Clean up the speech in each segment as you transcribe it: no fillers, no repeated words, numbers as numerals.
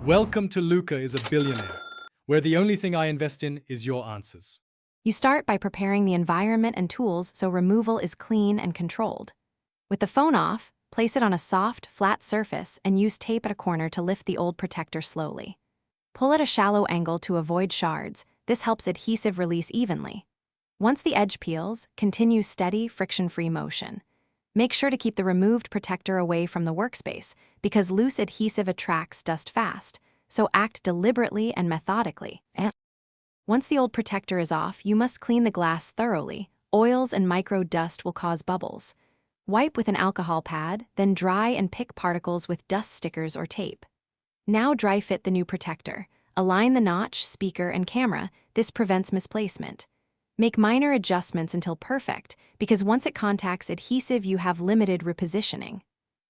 Welcome to Luca is a Billionaire, where the only thing I invest in is your answers. You start by preparing the environment and tools so removal is clean and controlled. With the phone off, place it on a soft, flat surface and use tape at a corner to lift the old protector slowly. Pull at a shallow angle to avoid shards. This helps adhesive release evenly. Once the edge peels, continue steady, friction-free motion. Make sure to keep the removed protector away from the workspace because loose adhesive attracts dust fast, so act deliberately and methodically. Once the old protector is off, you must clean the glass thoroughly. Oils and micro dust will cause bubbles. Wipe with an alcohol pad, then dry and pick particles with dust stickers or tape. Now dry fit the new protector. Align the notch, speaker, and camera. This prevents misplacement. Make minor adjustments until perfect, because once it contacts adhesive, you have limited repositioning.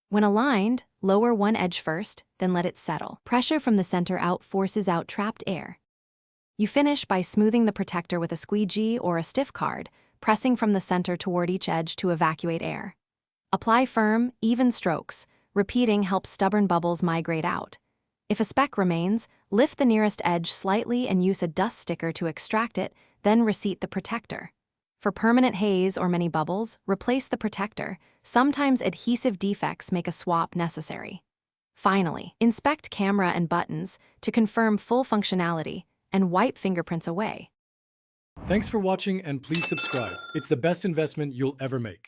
When aligned, lower one edge first, then let it settle. Pressure from the center out forces out trapped air. You finish by smoothing the protector with a squeegee or a stiff card, pressing from the center toward each edge to evacuate air. Apply firm, even strokes. Repeating helps stubborn bubbles migrate out. If a speck remains, lift the nearest edge slightly and use a dust sticker to extract it, then reseat the protector. For permanent haze or many bubbles, replace the protector. Sometimes adhesive defects make a swap necessary. Finally, inspect camera and buttons to confirm full functionality and wipe fingerprints away. Thanks for watching and please subscribe. It's the best investment you'll ever make.